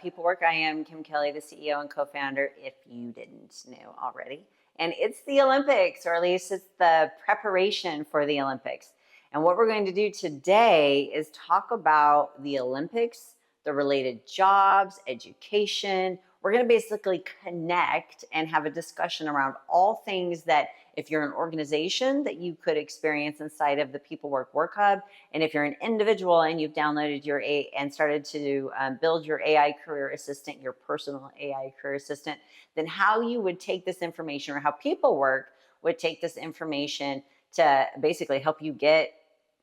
Pepelwerk. I am Kim Kelly, the CEO and co-founder, if you didn't know already. And it's the Olympics, or at least it's the preparation for the Olympics. And what we're going to do today is talk about the Olympics, the related jobs, education. We're going to basically connect and have a discussion around all things that if you're an organization that you could experience inside of the Pepelwerk Work Hub. And if you're an individual and you've downloaded your and started to build your AI career assistant, your personal AI career assistant, then how you would take this information, or how Pepelwerk would take this information to basically help you get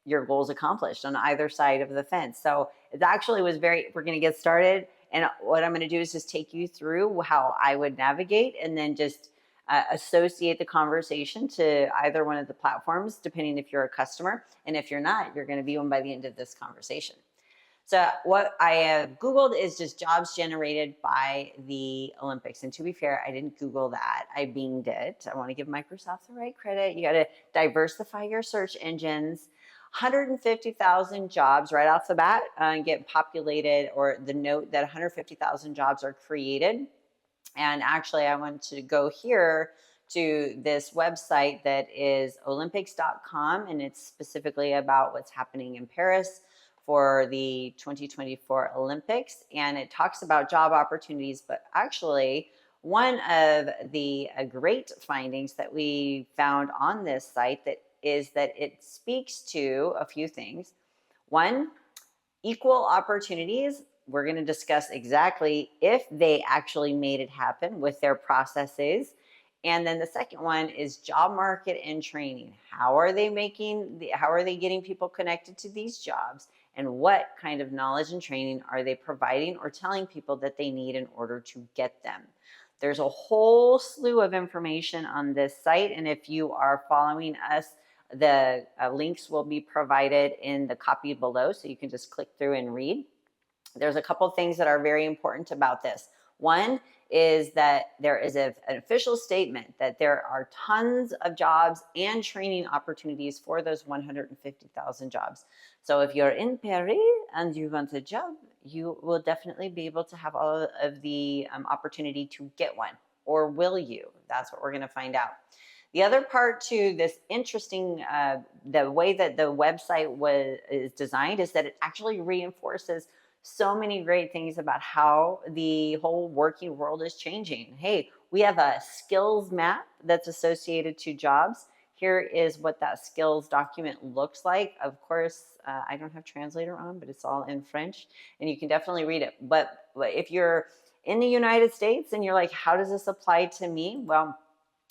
your goals accomplished on either side of the fence. So it actually was we're going to get started. And what I'm going to do is just take you through how I would navigate, and then just associate the conversation to either one of the platforms, depending if you're a customer. And if you're not, you're going to be one by the end of this conversation. So what I have Googled is just jobs generated by the Olympics. And to be fair, I didn't Google that. I Binged it. I want to give Microsoft the right credit. You got to diversify your search engines. 150,000 jobs right off the bat get populated, or the note that 150,000 jobs are created. And actually, I wanted to go here to this website that is olympics.com, and it's specifically about what's happening in Paris for the 2024 Olympics. And it talks about job opportunities, but actually, one of the great findings that we found on this site is that it speaks to a few things. One, equal opportunities. We're going to discuss exactly if they actually made it happen with their processes. And then the second one is job market and training. How are they getting people connected to these jobs? And what kind of knowledge and training are they providing or telling people that they need in order to get them? There's a whole slew of information on this site. And if you are following us, the links will be provided in the copy below, so you can just click through and read. There's a couple of things that are very important about this. One is that there is an official statement that there are tons of jobs and training opportunities for those 150,000 jobs. So if you're in Paris and you want a job, you will definitely be able to have all of the opportunity to get one. Or will you? That's what we're going to find out. The other part to this interesting, the way that the website is designed, is that it actually reinforces so many great things about how the whole working world is changing. Hey, we have a skills map that's associated to jobs. Here is what that skills document looks like. Of course, I don't have translator on, but it's all in French, and you can definitely read it. But if you're in the United States and you're like, how does this apply to me? Well,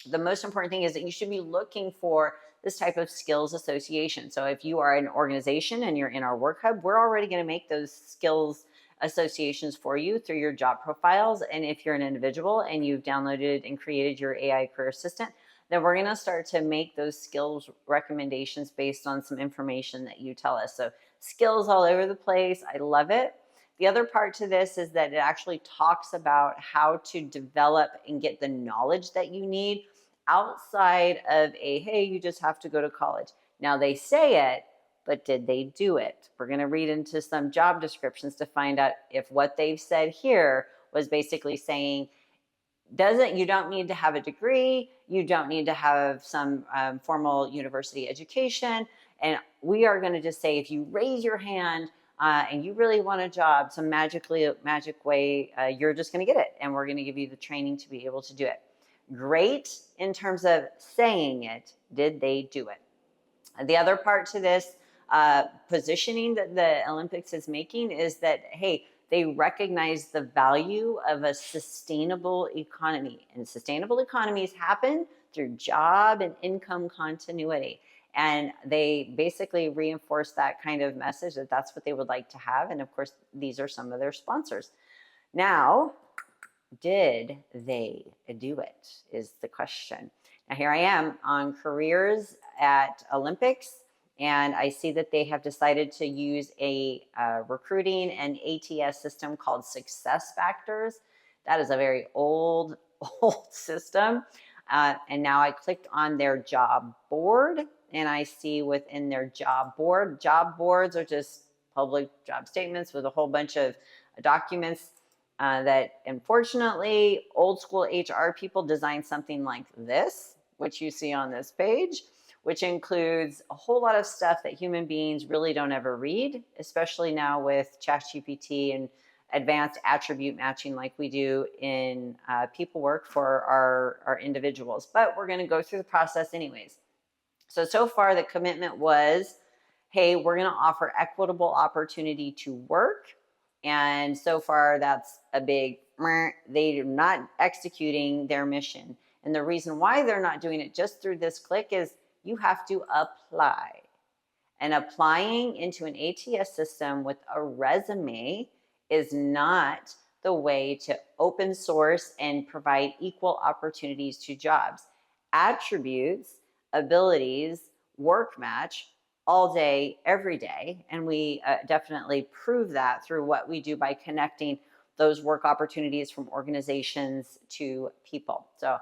the most important thing is that you should be looking for this type of skills association. So if you are an organization and you're in our work hub, we're already going to make those skills associations for you through your job profiles. And if you're an individual and you've downloaded and created your AI career assistant, then we're going to start to make those skills recommendations based on some information that you tell us. So skills all over the place. I love it. The other part to this is that it actually talks about how to develop and get the knowledge that you need outside of hey, you just have to go to college. Now they say it, but did they do it? We're going to read into some job descriptions to find out if what they've said here was basically saying, you don't need to have a degree, you don't need to have some formal university education. And we are going to just say, if you raise your hand and you really want a job, some magic way, you're just going to get it. And we're going to give you the training to be able to do it. Great in terms of saying it. Did they do it? The other part to this positioning that the Olympics is making is that, hey, they recognize the value of a sustainable economy. And sustainable economies happen through job and income continuity. And they basically reinforce that kind of message, that that's what they would like to have. And of course, these are some of their sponsors. Now, did they do it is the question. Now here I am on careers at Olympics, and I see that they have decided to use a recruiting and ATS system called Success Factors. That is a very old system. And now I clicked on their job board, and I see within their job boards are just public job statements with a whole bunch of documents. that unfortunately old school HR people designed something like this, which you see on this page, which includes a whole lot of stuff that human beings really don't ever read, especially now with ChatGPT and advanced attribute matching like we do in people work for our individuals. But we're going to go through the process anyways. So far the commitment was, hey, we're going to offer equitable opportunity to work. And so far that's a big, they're not executing their mission. And the reason why they're not doing it just through this click is you have to apply. And applying into an ATS system with a resume is not the way to open source and provide equal opportunities to jobs. Attributes, abilities, work match all day, every day. And we definitely prove that through what we do by connecting those work opportunities from organizations to people. So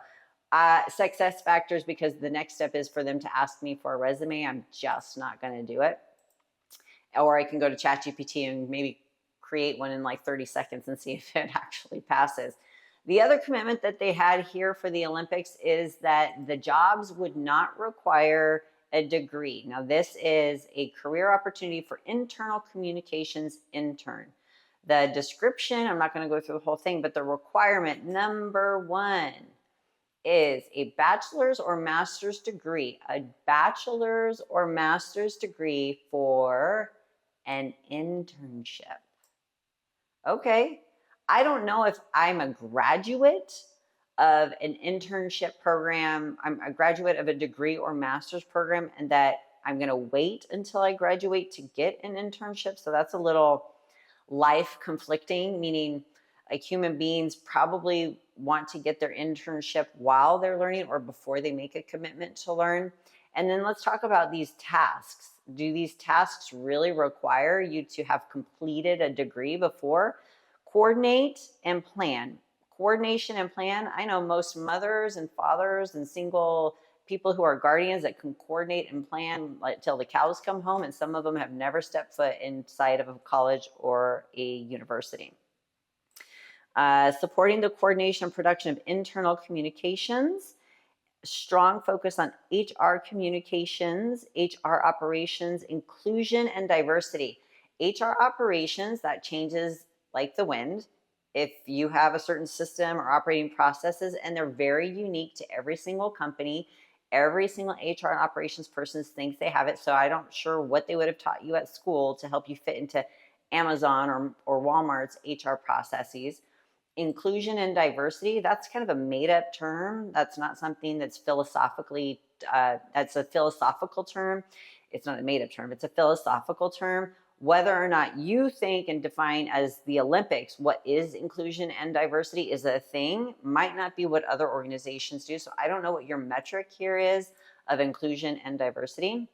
success factors, because the next step is for them to ask me for a resume. I'm just not going to do it. Or I can go to ChatGPT and maybe create one in like 30 seconds and see if it actually passes. The other commitment that they had here for the Olympics is that the jobs would not require a degree. Now, this is a career opportunity for internal communications intern. The description, I'm not going to go through the whole thing, but the requirement number one is a bachelor's or master's degree, a bachelor's or master's degree for an internship. Okay, I don't know if I'm a graduate of an internship program, I'm a graduate of a degree or master's program, and that I'm going to wait until I graduate to get an internship. So that's a little life conflicting, meaning like human beings probably want to get their internship while they're learning or before they make a commitment to learn. And then let's talk about these tasks. Do these tasks really require you to have completed a degree before? Coordinate and plan. Coordination and plan. I know most mothers and fathers and single people who are guardians that can coordinate and plan like till the cows come home, and some of them have never stepped foot inside of a college or a university. Supporting the coordination and production of internal communications, strong focus on HR communications, HR operations, inclusion and diversity. HR operations, that changes like the wind. If you have a certain system or operating processes, and they're very unique to every single company, every single HR and operations person thinks they have it. So I don't sure what they would have taught you at school to help you fit into Amazon or Walmart's HR processes. Inclusion and diversity, that's kind of a made-up term. That's not something that's philosophically, that's a philosophical term. It's not a made-up term, it's a philosophical term. Whether or not you think and define as the Olympics what is inclusion and diversity is a thing, might not be what other organizations do. So I don't know what your metric here is of inclusion and diversity.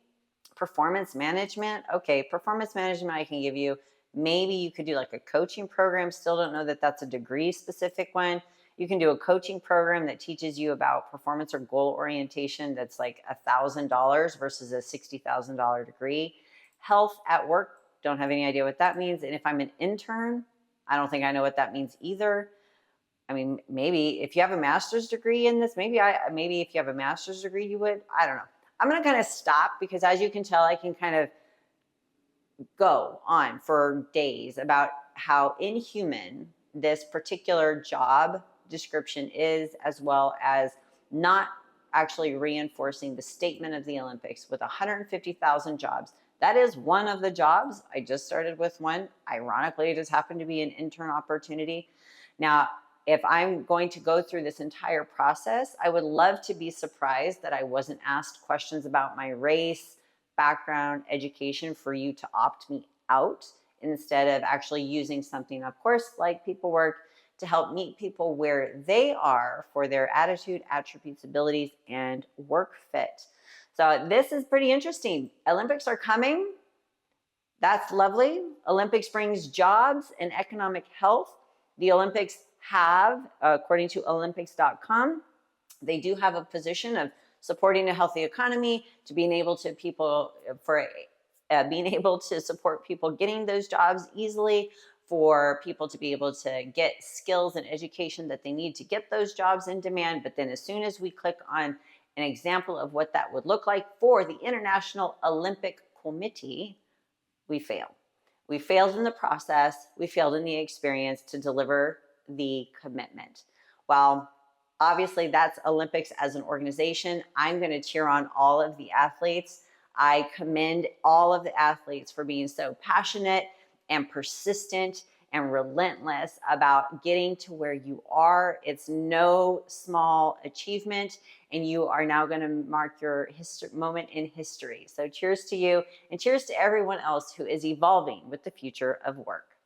Performance management, okay, performance management I can give you. Maybe you could do like a coaching program. Still don't know that that's a degree specific one. You can do a coaching program that teaches you about performance or goal orientation that's like $1,000 versus a $60,000 degree. Health at work, don't have any idea what that means. And if I'm an intern, I don't think I know what that means either. I mean, maybe if you have a master's degree in this, maybe if you have a master's degree, you would. I don't know. I'm going to kind of stop because as you can tell, I can kind of go on for days about how inhuman this particular job description is, as well as not actually reinforcing the statement of the Olympics with 150,000 jobs. That is one of the jobs. I just started with one. Ironically, it just happened to be an intern opportunity. Now, if I'm going to go through this entire process, I would love to be surprised that I wasn't asked questions about my race, background, education for you to opt me out instead of actually using something, of course, like pepelwerk to help meet people where they are for their attitude, attributes, abilities, and work fit. So this is pretty interesting. Olympics are coming. That's lovely. Olympics brings jobs and economic health. The Olympics have, according to Olympics.com, they do have a position of supporting a healthy economy, to being able to being able to support people getting those jobs easily, for people to be able to get skills and education that they need to get those jobs in demand. But then as soon as we click on an example of what that would look like for the International Olympic Committee, we fail. We failed in the process. We failed in the experience to deliver the commitment. While obviously that's Olympics as an organization, I'm going to cheer on all of the athletes. I commend all of the athletes for being so passionate and persistent and relentless about getting to where you are. It's no small achievement, and you are now going to mark your moment in history. So cheers to you, and cheers to everyone else who is evolving with the future of work.